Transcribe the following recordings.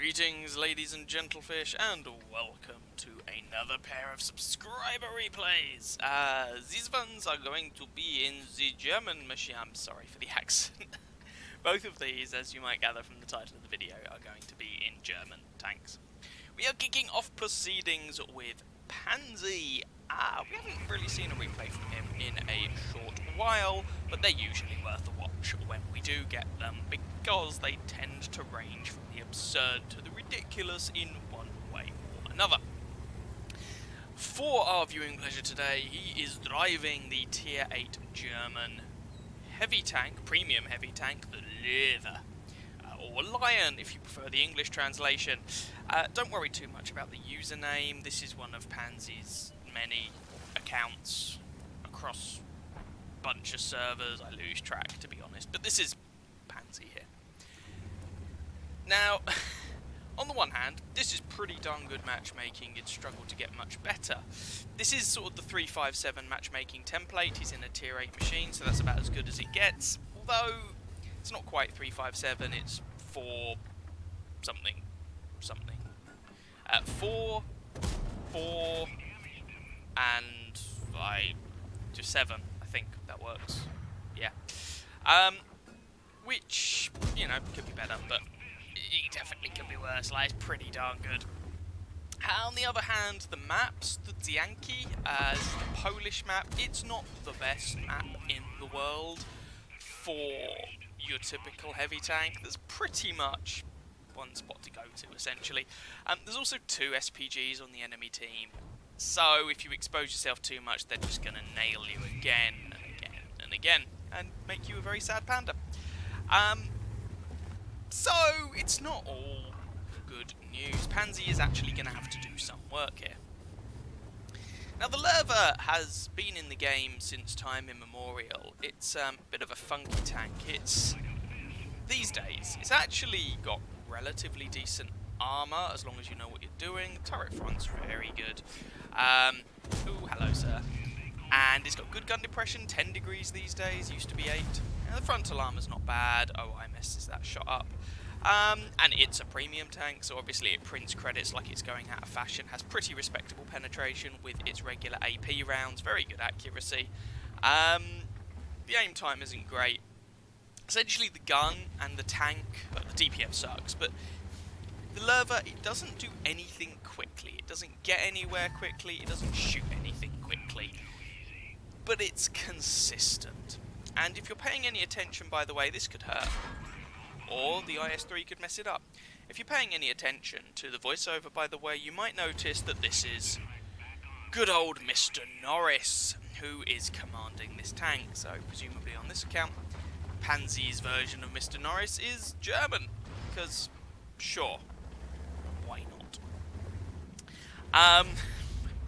Greetings, ladies and gentlefish, and welcome to another pair of subscriber replays. These ones are going to be in the German machine. I'm sorry for the accent. Both of these, as you might gather from the title of the video, are going to be in German tanks. We are kicking off proceedings with Pansy. We haven't really seen a replay from him in a short while, but they're usually worth a watch when we do get them, because they tend to range from the absurd to the ridiculous in one way or another. For our viewing pleasure today, he is driving the Tier 8 German heavy tank, premium heavy tank, the Leather. Or Lion, if you prefer the English translation. Don't worry too much about the username. This is one of Pansy's many accounts across a bunch of servers. I lose track, to be honest, but this is Pansy here. Now, on the one hand, this is pretty darn good matchmaking. You'd struggle to get much better. This is sort of the 357 matchmaking template. He's in a tier 8 machine, so that's about as good as it gets. Although, it's not quite 357, it's 4 something. 4, and just 7, I think that works. Yeah. Which, you know, could be better, but it definitely could be worse. Like, it's pretty darn good. On the other hand, the maps, the Dzianki, the Polish map, it's not the best map in the world for your typical heavy tank. There's pretty much one spot to go to, essentially. There's also 2 SPGs on the enemy team, so if you expose yourself too much, they're just going to nail you again and again and again, and make you a very sad panda. So, it's not all good news. Pansy is actually going to have to do some work here. Now, the Lerva has been in the game since time immemorial. It's a bit of a funky tank. These days, it's actually got relatively decent armour, as long as you know what you're doing. The turret front's very good. Ooh, hello, sir. And it's got good gun depression, 10 degrees these days, used to be 8. Now, the frontal armour's not bad. Oh, I messes that shot up. And it's a premium tank, so obviously it prints credits like it's going out of fashion. Has pretty respectable penetration with its regular AP rounds, very good accuracy. The aim time isn't great. Essentially, the gun and the tank, well, the DPM sucks, but the Lerva, it doesn't do anything quickly. It doesn't get anywhere quickly. It doesn't shoot anything quickly. But it's consistent. And if you're paying any attention, by the way, this could hurt. Or the IS-3 could mess it up. If you're paying any attention to the voiceover, by the way, you might notice that this is good old Mr. Norris, who is commanding this tank. So, presumably on this account, Pansy's version of Mr. Norris is German, because, sure, why not?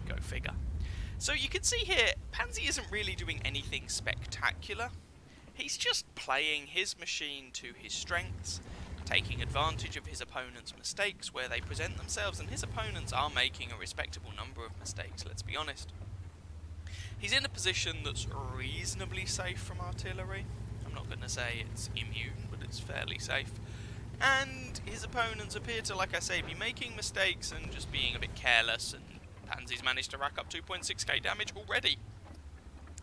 Go figure. So you can see here, Pansy isn't really doing anything spectacular. He's just playing his machine to his strengths, taking advantage of his opponent's mistakes where they present themselves, and his opponents are making a respectable number of mistakes, let's be honest. He's in a position that's reasonably safe from artillery. I'm not going to say it's immune, but it's fairly safe. And his opponents appear to, like I say, be making mistakes and just being a bit careless, and Pansy's managed to rack up 2.6k damage already.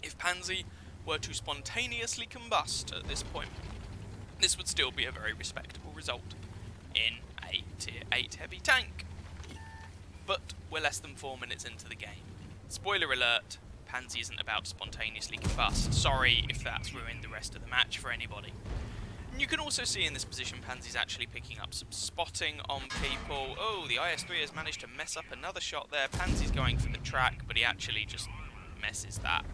If Pansy were to spontaneously combust at this point, this would still be a very respectable result in a tier 8 heavy tank. But we're less than 4 minutes into the game. Spoiler alert, Pansy isn't about to spontaneously combust. Sorry if that's ruined the rest of the match for anybody. And you can also see in this position Pansy's actually picking up some spotting on people. Oh, the IS-3 has managed to mess up another shot there. Pansy's going for the track, but he actually just messes that.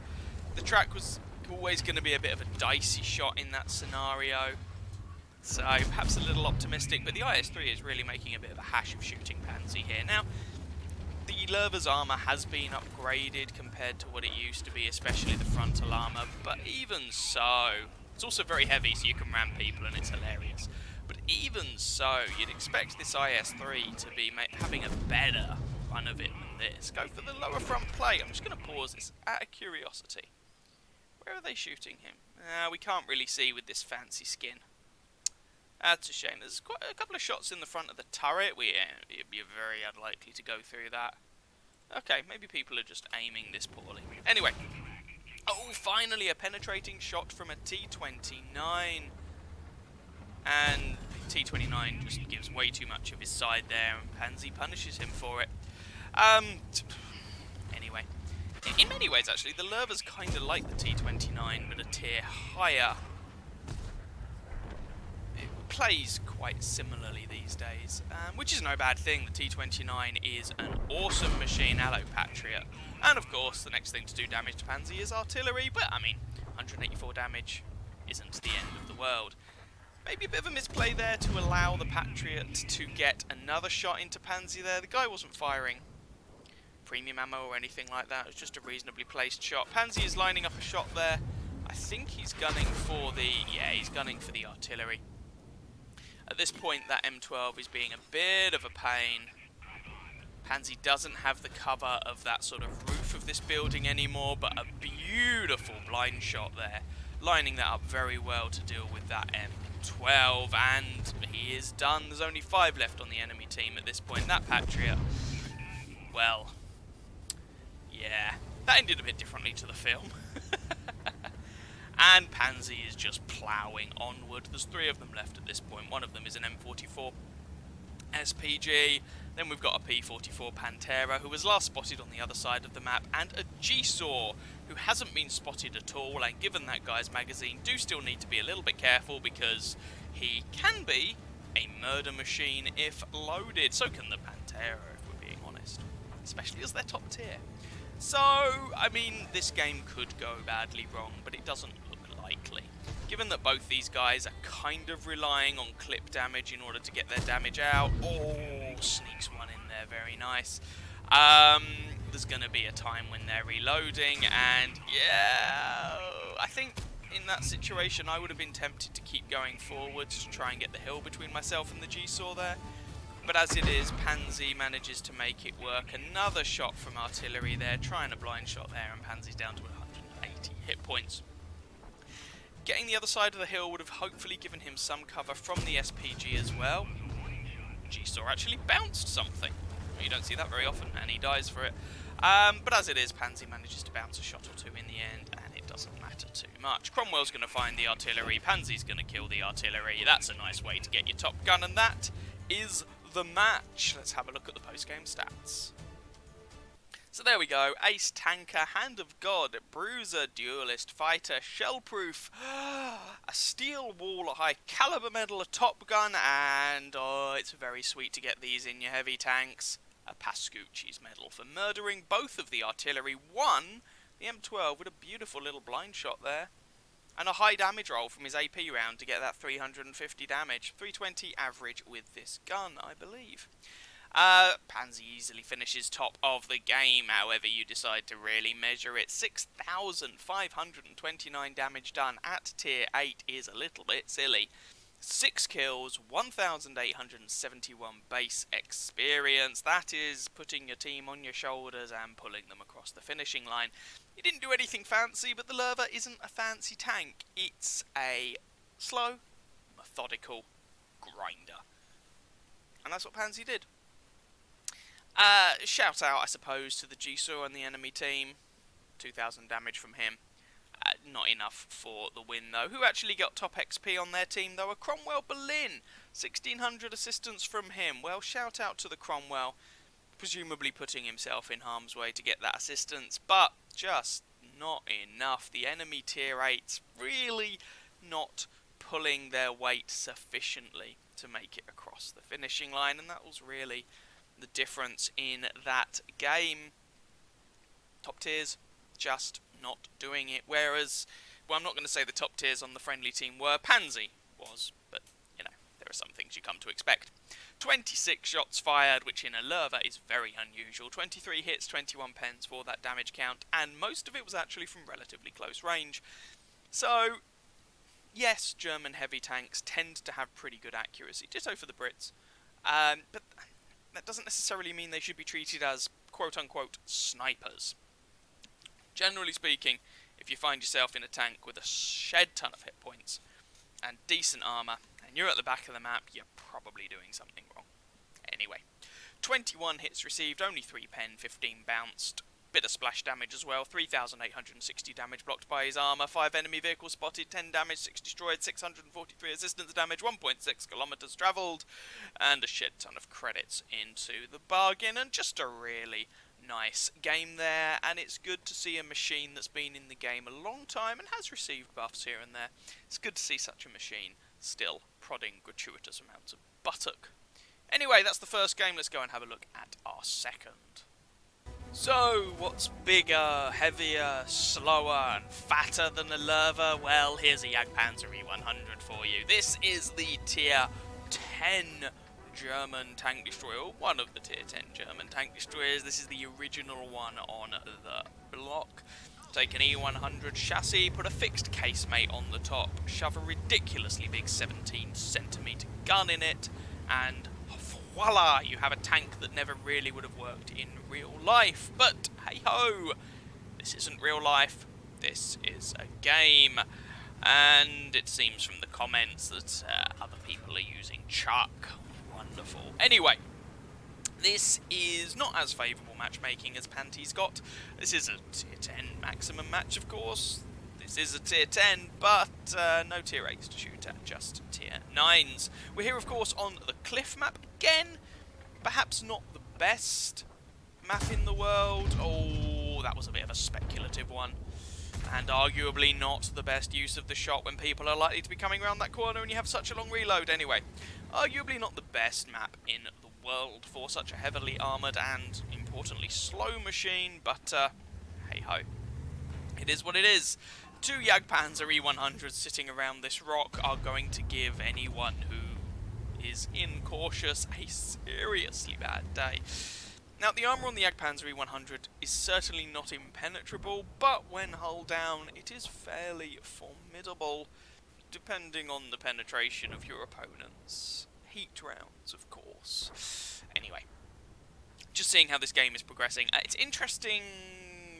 The track was always going to be a bit of a dicey shot in that scenario, so perhaps a little optimistic, but the IS-3 is really making a bit of a hash of shooting Pansy here. Now, the Lerva's armour has been upgraded compared to what it used to be, especially the frontal armour, but even so, it's also very heavy, so you can ram people and it's hilarious. But even so, you'd expect this IS-3 to be having a better run of it than this. Go for the lower front plate. I'm just going to pause this out of curiosity. Where are they shooting him? We can't really see with this fancy skin. That's a shame. There's quite a couple of shots in the front of the turret. It'd be very unlikely to go through that. Okay, maybe people are just aiming this poorly. Anyway. Oh, finally a penetrating shot from a T-29. And T-29 just gives way too much of his side there, and Pansy punishes him for it. Anyway. In many ways, actually, the Lurva's kind of like the T-29, but a tier higher. It plays quite similarly these days, which is no bad thing. The T-29 is an awesome machine. Hello, Patriot. And of course, the next thing to do damage to Pansy is artillery, but I mean, 184 damage isn't the end of the world. Maybe a bit of a misplay there to allow the Patriot to get another shot into Pansy there. The guy wasn't firing premium ammo or anything like that. It was just a reasonably placed shot. Pansy is lining up a shot there. I think he's gunning for the... yeah, he's gunning for the artillery. At this point, that M12 is being a bit of a pain. Pansy doesn't have the cover of that sort of roof of this building anymore, but a beautiful blind shot there, lining that up very well to deal with that M12, and he is done. There's only 5 left on the enemy team at this point. That Patriot, well, yeah, that ended a bit differently to the film. And Pansy is just ploughing onward. There's 3 of them left at this point. One of them is an M44 SPG. Then we've got a P44 Pantera, who was last spotted on the other side of the map, and a G-Saw, who hasn't been spotted at all, and given that guy's magazine, do still need to be a little bit careful, because he can be a murder machine if loaded. So can the Pantera, if we're being honest. Especially as they're top tier. So, I mean, this game could go badly wrong, but it doesn't look likely. Given that both these guys are kind of relying on clip damage in order to get their damage out. Oh, sneaks one in there, very nice. There's going to be a time when they're reloading, and yeah, I think in that situation I would have been tempted to keep going forwards to try and get the hill between myself and the G-Saw there. But as it is, Pansy manages to make it work. Another shot from artillery there, trying a blind shot there, and Pansy's down to 180 hit points. Getting the other side of the hill would have hopefully given him some cover from the SPG as well. G-Saw actually bounced something. You don't see that very often, and he dies for it. But as it is, Pansy manages to bounce a shot or 2 in the end, and it doesn't matter too much. Cromwell's going to find the artillery, Pansy's going to kill the artillery. That's a nice way to get your top gun, and that is the match. Let's have a look at the post-game stats. So there we go. Ace, Tanker, Hand of God, Bruiser, Duelist, Fighter, Shellproof, a Steel Wall, a High Caliber Medal, a Top Gun, and oh, it's very sweet to get these in your heavy tanks, a Pascucci's Medal for murdering both of the artillery. One, the M12 with a beautiful little blind shot there, and a high damage roll from his AP round to get that 350 damage. 320 average with this gun, I believe. Pansy easily finishes top of the game, however you decide to really measure it. 6,529 damage done at tier 8 is a little bit silly. 6 kills, 1,871 base experience. That is putting your team on your shoulders and pulling them across the finishing line. You didn't do anything fancy, but the Lurva isn't a fancy tank. It's a slow, methodical grinder. And that's what Pansy did. Shout out, I suppose, to the G-Saw and the enemy team. 2,000 damage from him. Not enough for the win, though. Who actually got top XP on their team, though? A Cromwell Berlin. 1,600 assistance from him. Well, shout out to the Cromwell. Presumably putting himself in harm's way to get that assistance. But just not enough. The enemy tier 8's really not pulling their weight sufficiently to make it across the finishing line. And that was really the difference in that game. Top tiers just not doing it, whereas, well, I'm not going to say the top tiers on the friendly team were. Pansy was, but, you know, there are some things you come to expect. 26 shots fired, which in a Lurva is very unusual. 23 hits, 21 pens for that damage count, and most of it was actually from relatively close range. So, yes, German heavy tanks tend to have pretty good accuracy. Ditto for the Brits. But that doesn't necessarily mean they should be treated as quote-unquote snipers. Generally speaking, if you find yourself in a tank with a shed ton of hit points and decent armour, and and you're at the back of the map, you're probably doing something wrong. Anyway, 21 hits received, only 3 pen, 15 bounced. Bit of splash damage as well, 3,860 damage blocked by his armour, 5 enemy vehicles spotted, 10 damage, 6 destroyed, 643 assistance damage, 1.6 kilometres travelled, and a shit ton of credits into the bargain, and just a really nice game there. And it's good to see a machine that's been in the game a long time and has received buffs here and there. It's good to see such a machine still prodding gratuitous amounts of buttock. Anyway, that's the first game. Let's go and have a look at our second. So, what's bigger, heavier, slower, and fatter than a Lerva? Well, here's a Jagdpanzer E100 for you. This is the Tier 10 German tank destroyer, or one of the Tier 10 German tank destroyers. This is the original one on the block. Take an E100 chassis, put a fixed casemate on the top, shove a ridiculously big 17cm gun in it, and voila, you have a tank that never really would have worked in real life. But hey-ho, this isn't real life, this is a game. And it seems from the comments that other people are using Chuck. Wonderful. Anyway, this is not as favourable matchmaking as Panty's got. This is a Tier 10 maximum match, of course. This is a Tier 10, but no Tier 8s to shoot at, just Tier 9s. We're here, of course, on the Cliff map. Again, perhaps not the best map in the world. Oh, that was a bit of a speculative one. And arguably not the best use of the shot when people are likely to be coming around that corner and you have such a long reload. Anyway, arguably not the best map in the world for such a heavily armoured and, importantly, slow machine, but hey-ho. It is what it is. 2 Jagdpanzer E100s sitting around this rock are going to give anyone who is incautious a seriously bad day. Now, the armour on the Jagdpanzer E100 is certainly not impenetrable, but when hull down, it is fairly formidable, depending on the penetration of your opponent's heat rounds, of course. Anyway, just seeing how this game is progressing. It's interesting,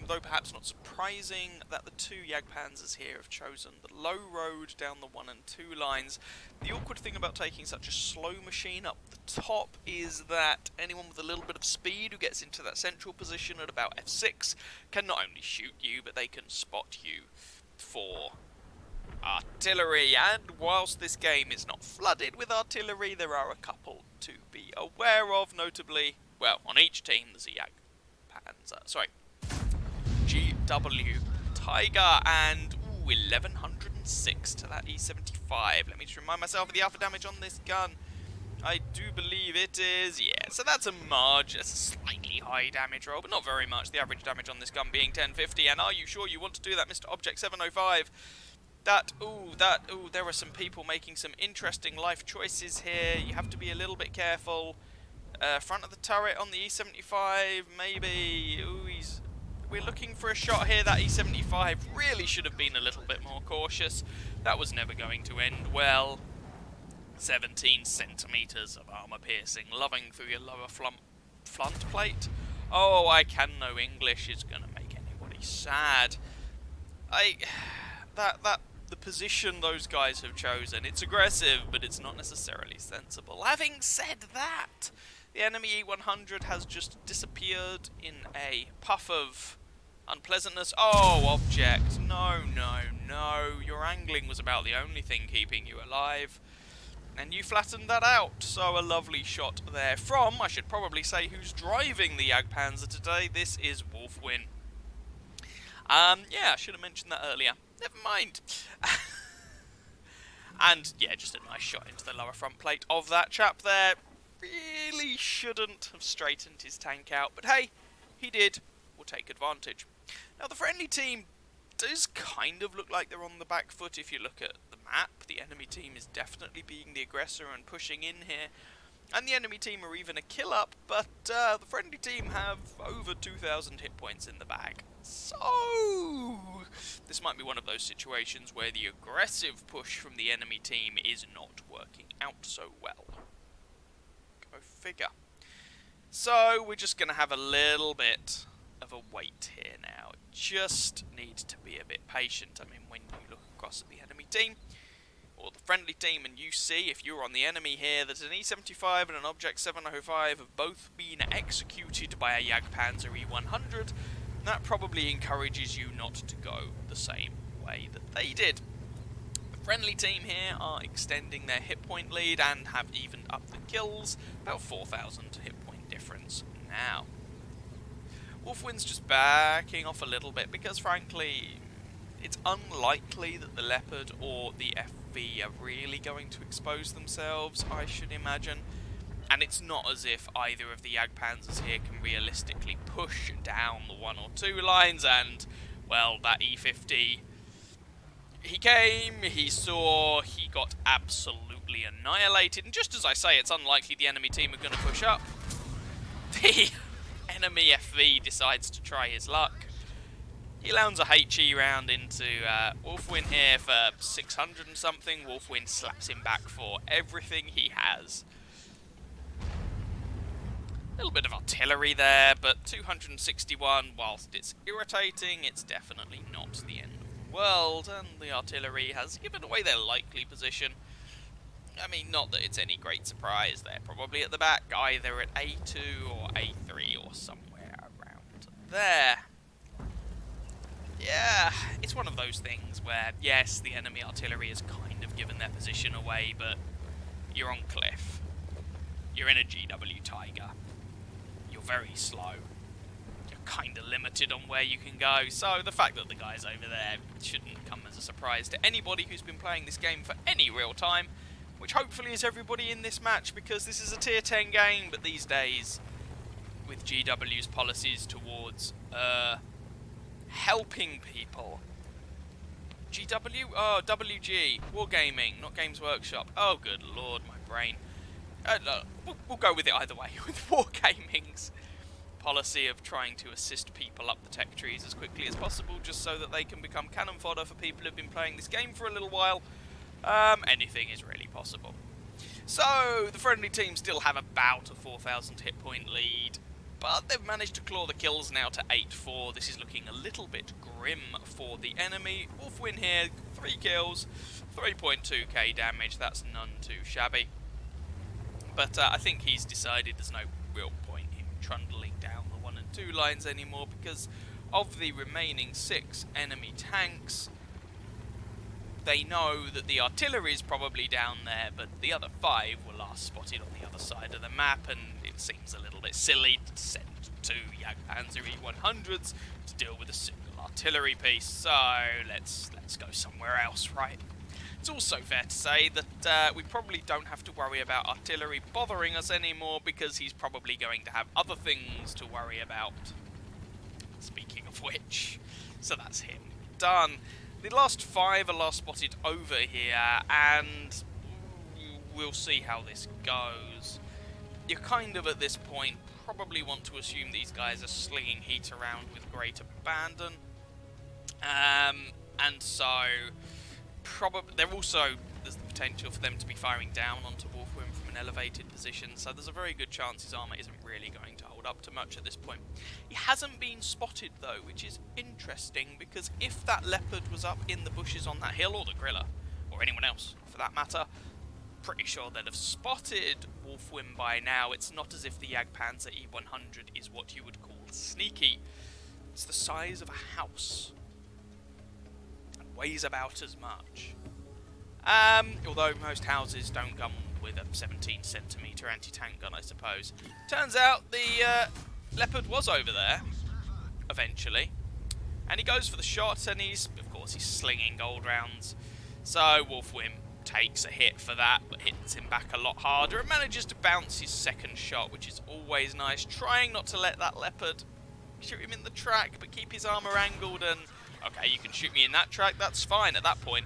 though perhaps not surprising, that the 2 Jagdpanzers here have chosen the low road down the 1 and 2 lines. The awkward thing about taking such a slow machine up the top is that anyone with a little bit of speed who gets into that central position at about F6 can not only shoot you, but they can spot you for artillery. And whilst this game is not flooded with artillery, there are a couple to be aware of, notably, well, on each team there's a GW Tiger, and 1106 to that E75. Let me just remind myself of the alpha damage on this gun. I do believe it is, yeah, so that's a a slightly high damage roll, but not very much. The average damage on this gun being 1050, and are you sure you want to do that, Mr. Object 705? There are some people making some interesting life choices here. You have to be a little bit careful. Front of the turret on the E75, maybe. Ooh, we're looking for a shot here. That E75 really should have been a little bit more cautious. That was never going to end well. 17 centimetres of armour piercing, loving through your lower front plate. Oh, I can no English is going to make anybody sad. The position those guys have chosen, it's aggressive, but it's not necessarily sensible. Having said that, the enemy E100 has just disappeared in a puff of unpleasantness. Oh, Object, no. Your angling was about the only thing keeping you alive, and you flattened that out. So a lovely shot there from, I should probably say, who's driving the Jagdpanzer today. This is Wolfwin. Yeah, I should have mentioned that earlier. Never mind. And, yeah, just a nice shot into the lower front plate of that chap there. Really shouldn't have straightened his tank out, but hey, he did. We'll take advantage. Now, the friendly team does kind of look like they're on the back foot if you look at the map. The enemy team is definitely being the aggressor and pushing in here. And the enemy team are even a kill up, but the friendly team have over 2,000 hit points in the bag. So, this might be one of those situations where the aggressive push from the enemy team is not working out so well. Go figure. So, we're just going to have a little bit of a wait here now. Just need to be a bit patient. I mean, when you look across at the enemy team, or the friendly team, and you see, if you're on the enemy here, that an E75 and an Object 705 have both been executed by a Jagdpanzer E100, that probably encourages you not to go the same way that they did. The friendly team here are extending their hit point lead and have evened up the kills, about 4,000 hit point difference now. Wolfwind's just backing off a little bit because, frankly, it's unlikely that the Leopard or the FV are really going to expose themselves, I should imagine. And it's not as if either of the Jagdpanzers here can realistically push down the 1 or 2 lines, and, well, that E50, he came, he saw, he got absolutely annihilated, and just as I say, it's unlikely the enemy team are going to push up. The enemy FV decides to try his luck. He lands a HE round into Wolfwind here for 600 and something. Wolfwind slaps him back for everything he has. A little bit of artillery there, but 261, whilst it's irritating, it's definitely not the end of the world, and the artillery has given away their likely position. I mean, not that it's any great surprise, they're probably at the back, either at A2 or A3 or somewhere around there. Yeah, it's one of those things where, yes, the enemy artillery has kind of given their position away, but you're on cliff. You're in a GW Tiger. You're very slow. You're kind of limited on where you can go, so the fact that the guy's over there shouldn't come as a surprise to anybody who's been playing this game for any real time, which hopefully is everybody in this match, because this is a tier 10 game, but these days, with GW's policies towards, helping people. GW? Oh, WG. Wargaming, not Games Workshop. Oh, good lord, my brain. We'll go with it either way. With Wargaming's policy of trying to assist people up the tech trees as quickly as possible, just so that they can become cannon fodder for people who've been playing this game for a little while, anything is really possible. So, the friendly team still have about a 4,000 hit point lead, but they've managed to claw the kills now to 8-4. This is looking a little bit grim for the enemy. Wolfwind here, 3 kills, 3.2k damage, that's none too shabby. But I think he's decided there's no real point in trundling down the 1 and 2 lines anymore, because of the remaining 6 enemy tanks, they know that the artillery is probably down there, but the other 5 were last spotted on the other side of the map, and it seems a little bit silly to send 2 Jagdpanzer E100s to deal with a single artillery piece, so let's go somewhere else, right? It's also fair to say that we probably don't have to worry about artillery bothering us anymore, because he's probably going to have other things to worry about. Speaking of which, so that's him done. The last 5 are last spotted over here, and we'll see how this goes. You kind of, at this point, probably want to assume these guys are slinging heat around with great abandon. And so, there's the potential for them to be firing down onto Wolfwind from an elevated position, so there's a very good chance his armour isn't really going to hold up to much at this point. He hasn't been spotted though, which is interesting, because if that Leopard was up in the bushes on that hill, or the Griller, or anyone else for that matter, pretty sure they'd have spotted Wolfwind by now. It's not as if the Jagdpanzer E100 is what you would call sneaky. It's the size of a house, and weighs about as much. Although most houses don't come with a 17cm anti-tank gun, I suppose. Turns out the Leopard was over there, eventually. And he goes for the shot, and of course, he's slinging gold rounds. So Wolfwind takes a hit for that, but hits him back a lot harder, and manages to bounce his second shot, which is always nice. Trying not to let that Leopard shoot him in the track, but keep his armour angled, and okay, you can shoot me in that track, that's fine at that point.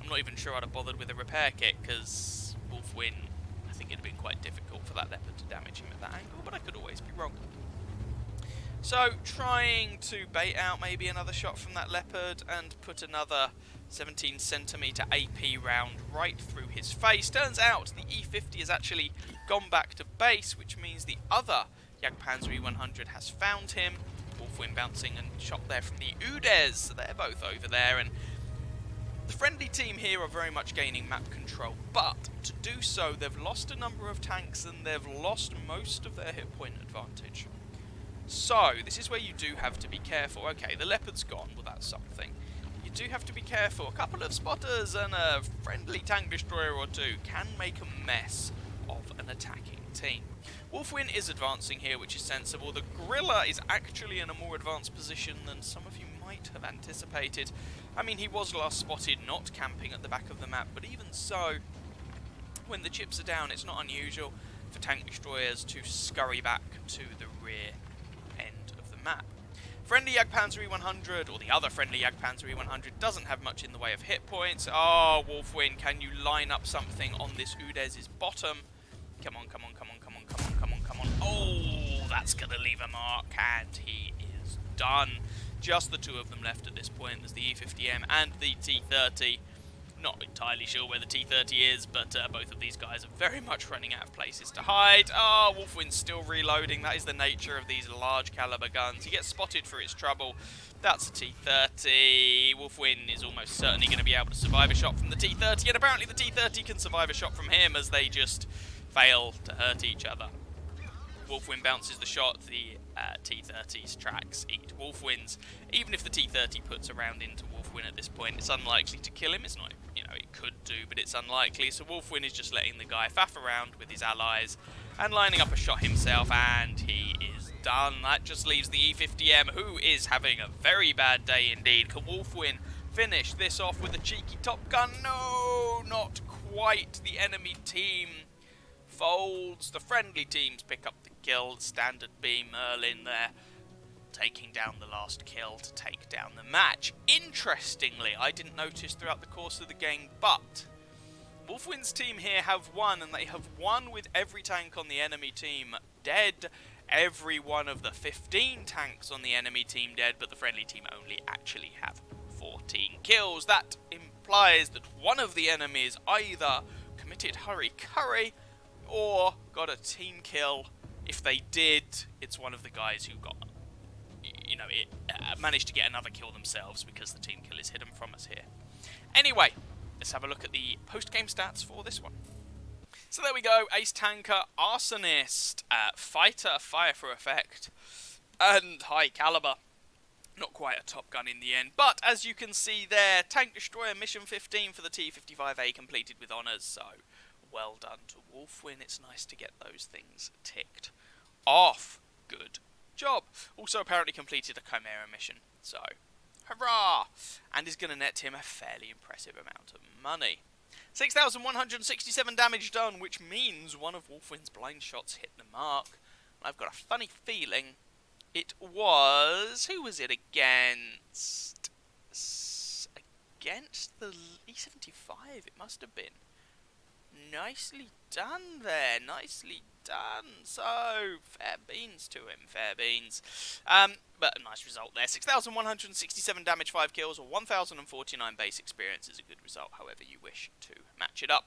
I'm not even sure I'd have bothered with a repair kit, because Wolfwind, I think it'd been quite difficult for that Leopard to damage him at that angle, but I could always be wrong. So, trying to bait out maybe another shot from that Leopard and put another 17cm AP round right through his face. Turns out the E50 has actually gone back to base, which means the other Jagdpanzer E100 has found him. Wolfwind bouncing and shot there from the Udes, so they're both over there, and The friendly team here are very much gaining map control, but to do so they've lost a number of tanks and they've lost most of their hit point advantage. So, this is where you do have to be careful. Okay, the leopard's gone, well that's something. You do have to be careful. A couple of spotters and a friendly tank destroyer or two can make a mess of an attacking team. Wolfwin is advancing here, which is sensible. The gorilla is actually in a more advanced position than some of you might have anticipated. I mean, he was last spotted not camping at the back of the map, but even so, when the chips are down, it's not unusual for tank destroyers to scurry back to the rear end of the map. Friendly Jagdpanzer E100, or the other friendly Jagdpanzer E100, doesn't have much in the way of hit points. Oh, Wolfwin, can you line up something on this Udez's bottom? Come on, come on, come on, come on, come on, come on, come on. Oh, that's going to leave a mark, and he is done. Just the two of them left at this point. There's the E50M and the T30. Not entirely sure where the T30 is, but both of these guys are very much running out of places to hide. Oh, Wolfwin's still reloading. That is the nature of these large caliber guns. He gets spotted for his trouble. That's a T30. Wolfwin is almost certainly going to be able to survive a shot from the T30, and apparently the T30 can survive a shot from him as they just fail to hurt each other. Wolfwin bounces the shot, the T30's tracks eat Wolfwin's. Even if the T30 puts a round into Wolfwin at this point, it's unlikely to kill him. It's not, you know, it could do, but it's unlikely. So Wolfwin is just letting the guy faff around with his allies and lining up a shot himself, and he is done. That just leaves the E50M, who is having a very bad day indeed. Can Wolfwin finish this off with a cheeky top gun? No, not quite. The enemy team folds. The friendly teams pick up the kill. Standard B Merlin there, taking down the last kill to take down the match. Interestingly, I didn't notice throughout the course of the game, but Wolfwin's team here have won, and they have won with every tank on the enemy team dead, every one of the 15 tanks on the enemy team dead, but the friendly team only actually have 14 kills. That implies that one of the enemies either committed hurry-curry or got a team kill. If they did, it's one of the guys who got, you know, managed to get another kill themselves, because the team kill is hidden from us here. Anyway, let's have a look at the post-game stats for this one. So there we go, Ace Tanker, Arsonist, Fighter, Fire for Effect, and High Caliber. Not quite a Top Gun in the end, but as you can see there, Tank Destroyer Mission 15 for the T-55A completed with honours, so well done to Wolfwin. It's nice to get those things ticked off. Good job. Also apparently completed a Chimera mission, so hurrah! And is going to net him a fairly impressive amount of money. 6,167 damage done, which means one of Wolfwin's blind shots hit the mark. I've got a funny feeling it was... who was it against? Against the E75, it must have been. Nicely done there, nicely done. So, fair beans to him, fair beans. But a nice result there. 6,167 damage, 5 kills, or 1,049 base experience is a good result, however you wish to match it up.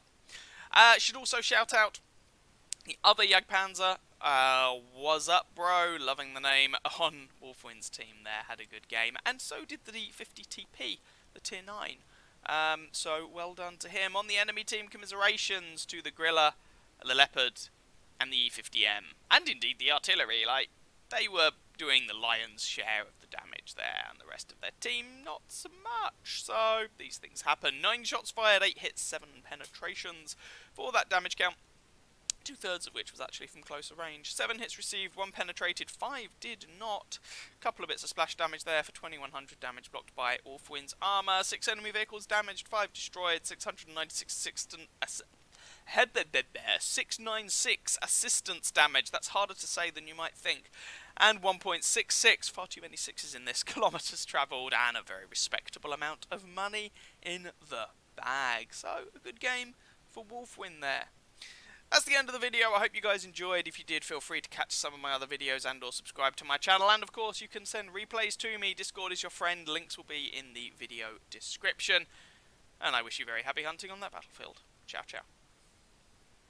Should also shout out the other Jagdpanzer. Was up, bro? Loving the name. On Wolfwin's team there, had a good game. And so did the 50TP, the tier 9. So well done to him. On the enemy team, commiserations to the Gorilla, the Leopard, and the E50M, and indeed the artillery. Like, they were doing the lion's share of the damage there, and the rest of their team not so much. So these things happen. 9 shots fired, 8 hits, 7 penetrations for that damage count. 2/3 of which was actually from closer range. 7 hits received, 1 penetrated, 5 did not. Couple of bits of splash damage there for 2,100 damage blocked by Wolfwin's armor. 6 enemy vehicles damaged, 5 destroyed, 696 assistance damage. That's harder to say than you might think. And 1.66, far too many sixes in this, kilometers travelled, and a very respectable amount of money in the bag. So, a good game for Wolfwin there. That's the end of the video. I hope you guys enjoyed. If you did, feel free to catch some of my other videos and or subscribe to my channel. And of course, you can send replays to me. Discord is your friend. Links will be in the video description. And I wish you very happy hunting on that battlefield. Ciao, ciao.